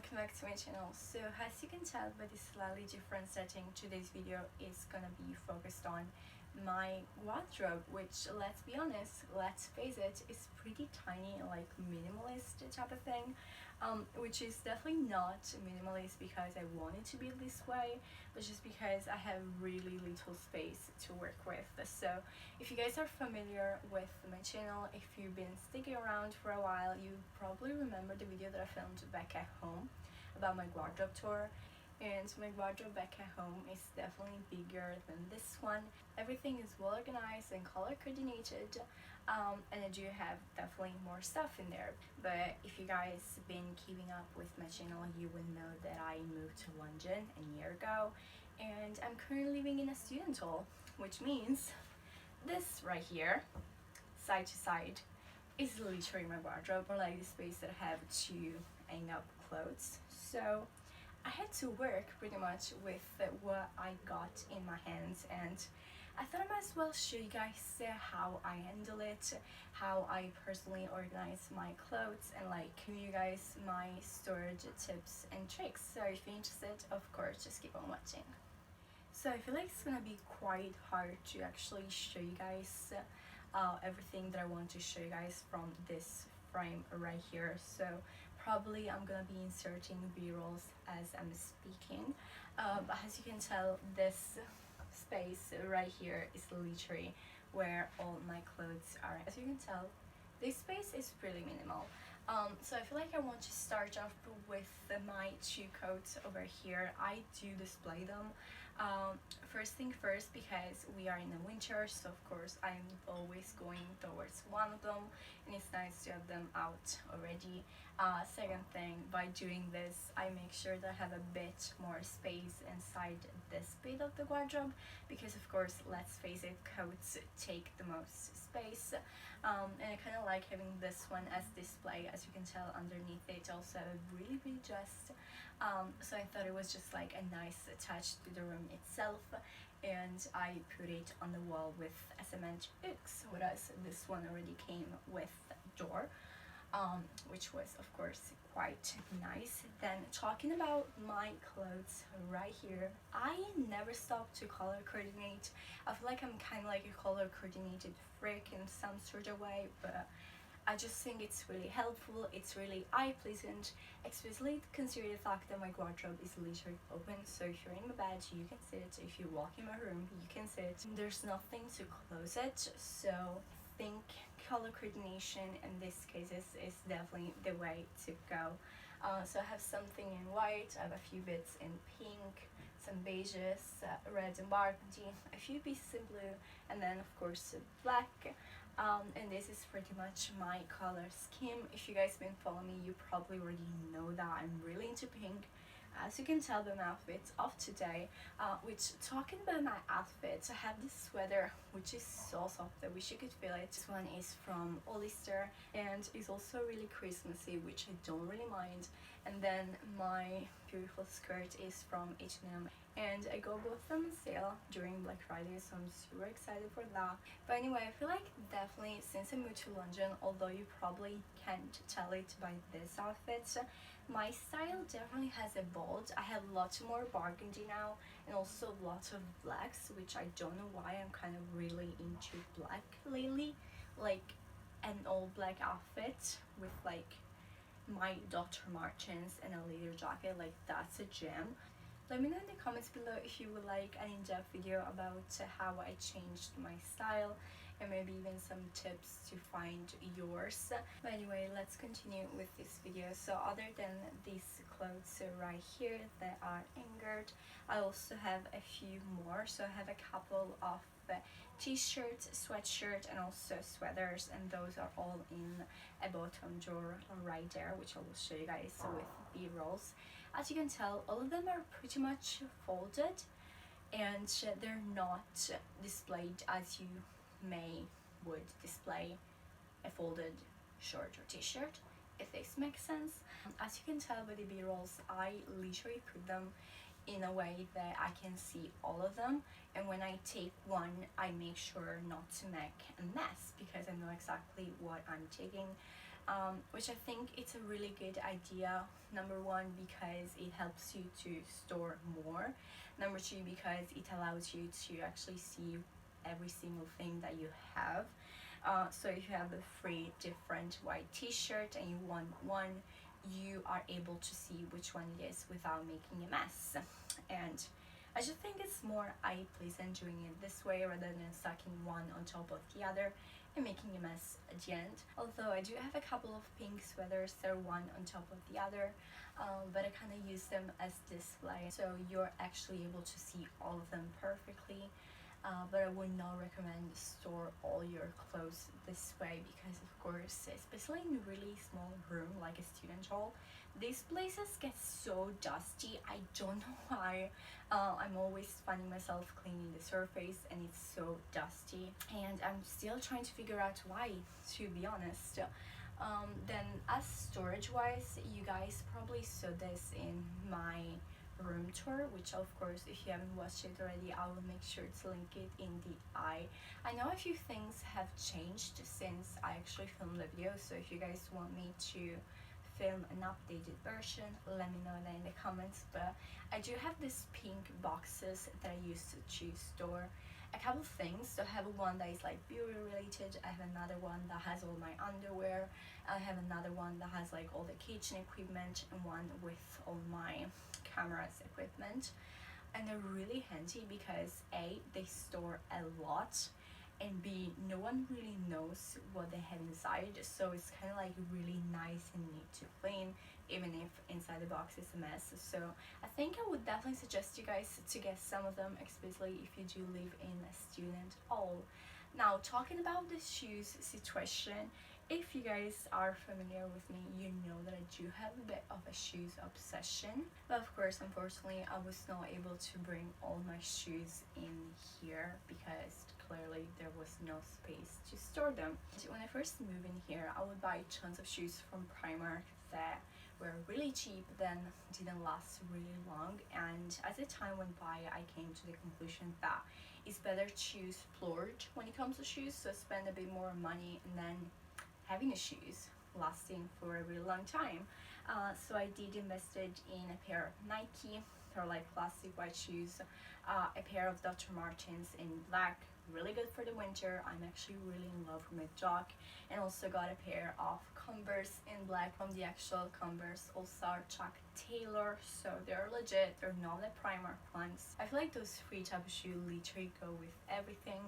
welcome back to my channel. So as you can tell by this slightly different setting, today's video is gonna be focused on my wardrobe, which, let's be honest, let's face it, is pretty tiny, like minimalist type of thing, which is definitely not minimalist because I want it to be this way, but just because I have really little space to work with. So if you guys are familiar with my channel, if you've been sticking around for a while, you probably remember the video that I filmed back at home about my wardrobe tour. And my wardrobe back at home is definitely bigger than this one. Everything is well organized and color coordinated, and I do have definitely more stuff in there. But if you guys been keeping up with my channel, you will know that I moved to London a year ago, and I'm currently living in a student hall, which means this right here, side to side, is literally my wardrobe, or like the space that I have to hang up clothes. So I had to work pretty much with what I got in my hands, and I thought I might as well show you guys how I handle it, how I personally organize my clothes, and like give you guys my storage tips and tricks. So if you're interested, of course, just keep on watching. So I feel like it's gonna be quite hard to actually show you guys everything that I want to show you guys from this frame right here. So probably I'm gonna be inserting b-rolls as I'm speaking, but as you can tell, this space right here is literally where all my clothes are. As you can tell, this space is pretty minimal. So I feel like I want to start off with my two coats over here. I do display them. First thing first, because we are in the winter, so of course I'm always going towards one of them, and it's nice to have them out already. Second thing, by doing this, I make sure that I have a bit more space inside this bit of the wardrobe, because of course, let's face it, coats take the most space, and I kind of like having this one as display. As you can tell, underneath it also have a really big chest, so I thought it was just like a nice touch to the room itself, and I put it on the wall with a cement hooks, whereas this one already came with a door, which was of course quite nice. Then talking about my clothes right here, I never stop to color coordinate. I feel like I'm kind of like a color coordinated freak in some sort of way, but I just think it's really helpful, it's really eye pleasant, especially considering the fact that my wardrobe is literally open, so if you're in my bed you can see it, if you walk in my room you can see it, there's nothing to close it. So I think color coordination in this case is definitely the way to go. So I have something in white, I have a few bits in pink, some beiges, red and burgundy, a few pieces in blue, and then of course black. And this is pretty much my color scheme. If you guys been following me, you probably already know that I'm really into pink, as you can tell by my outfit of today. Which, talking about my outfits, I have this sweater which is so soft, I wish you could feel it. This one is from Hollister and is also really Christmassy, which I don't really mind. And then my beautiful skirt is from H&M, and I got both of them on sale during Black Friday, so I'm super excited for that. But anyway, I feel like definitely since I moved to London, although you probably can't tell it by this outfit, my style definitely has evolved. I have lots more burgundy now, and also lots of blacks, which I don't know why I'm kind of really into black lately. Like an all black outfit with like my Dr. Martens and a leather jacket, like that's a gem. Let me know in the comments below if you would like an in-depth video about how I changed my style, and maybe even some tips to find yours. But anyway, let's continue with this video. So other than these clothes right here that are anchored, I also have a few more. So I have a couple of t-shirts, sweatshirt, and also sweaters, and those are all in a bottom drawer right there, which I will show you guys with b-rolls. As you can tell, all of them are pretty much folded, and they're not displayed as you would display a folded shirt or t-shirt, if this makes sense. As you can tell by the b-rolls, I literally put them in a way that I can see all of them, and when I take one I make sure not to make a mess, because I know exactly what I'm taking. which I think it's a really good idea. Number one, because it helps you to store more. Number two, because it allows you to actually see every single thing that you have. So if you have a three different white t-shirt and you want one, you are able to see which one it is without making a mess. And I just think it's more eye pleasant doing it this way rather than stacking one on top of the other and making a mess at the end. Although I do have a couple of pink sweaters, they're one on top of the other, but I kind of use them as display, so you're actually able to see all of them perfectly. But I would not recommend store all your clothes this way because, of course, especially in a really small room like a student hall, these places get so dusty. I don't know why. I'm always finding myself cleaning the surface and it's so dusty, and I'm still trying to figure out why, to be honest. Then as storage wise, you guys probably saw this in my room tour, which of course if you haven't watched it already, I will make sure to link it in the eye. I know a few things have changed since I actually filmed the video, so if you guys want me to film an updated version, let me know that in the comments. But I do have these pink boxes that I used to store a couple of things. So I have one that is like beauty related, I have another one that has all my underwear, I have another one that has like all the kitchen equipment, and one with all my cameras equipment. And they're really handy because A, they store a lot, and B, no one really knows what they have inside, so it's kind of like really nice and neat to clean, even if inside the box is a mess. So I think I would definitely suggest you guys to get some of them, especially if you do live in a student hall. Now, talking about the shoes situation, if you guys are familiar with me, you know that I do have a bit of a shoes obsession. But of course, unfortunately, I was not able to bring all my shoes in here because clearly there was no space to store them. When I first moved in here, I would buy tons of shoes from Primark that were really cheap, then didn't last really long, and as the time went by, I came to the conclusion that it's better to splurge when it comes to shoes, so spend a bit more money and then having the shoes lasting for a really long time. So I did invested in a pair of Nike, they're like plastic white shoes, a pair of Dr. Martens in black, really good for the winter. I'm actually really in love with my dog, and also got a pair of Converse in black from the actual Converse All-Star Chuck Taylor, so they're legit, they're not the Primark ones. I feel like those three type of shoes literally go with everything.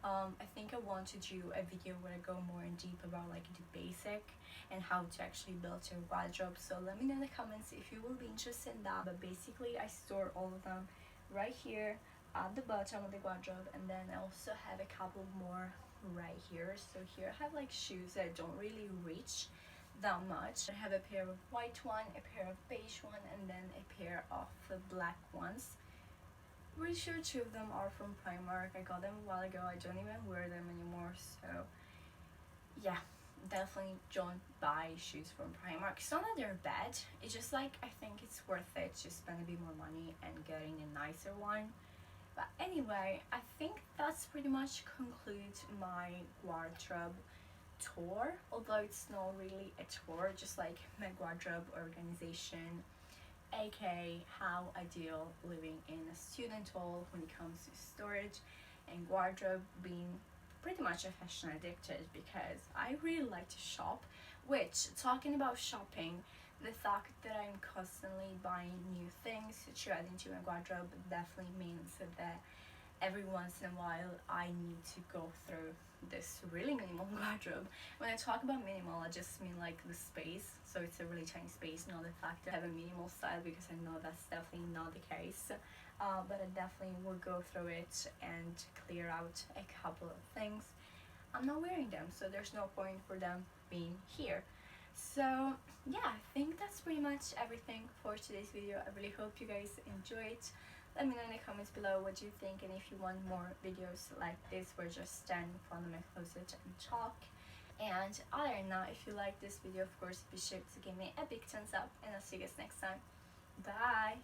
I think I want to do a video where I go more in deep about like the basic and how to actually build your wardrobe, so let me know in the comments if you will be interested in that. But basically I store all of them right here at the bottom of the wardrobe, and then I also have a couple more right here. So here I have like shoes that don't really reach that much. I have a pair of white one, a pair of beige one, and then a pair of black ones. Pretty sure two of them are from Primark. I got them a while ago, I don't even wear them anymore, so yeah, definitely don't buy shoes from Primark. It's not that they're bad, it's just like I think it's worth it to spend a bit more money and getting a nicer one. But anyway, I think that's pretty much concludes my wardrobe tour, although it's not really a tour, just like my wardrobe organization, aka how I deal living in a student hall when it comes to storage and wardrobe, being pretty much a fashion addicted because I really like to shop. Which, talking about shopping, the fact that I'm constantly buying new things to add into my wardrobe definitely means that every once in a while I need to go through this really minimal wardrobe. When I talk about minimal, I just mean like the space, so it's a really tiny space, not the fact that I have a minimal style, because I know that's definitely not the case. But I definitely will go through it and clear out a couple of things. I'm not wearing them, so there's no point for them being here. So yeah, I think that's pretty much everything for today's video. I really hope you guys enjoy it. Let me know in the comments below what you think, and if you want more videos like this where just stand in front of my closet and talk. And other than that, if you like this video, of course, be sure to give me a big thumbs up, and I'll see you guys next time. Bye!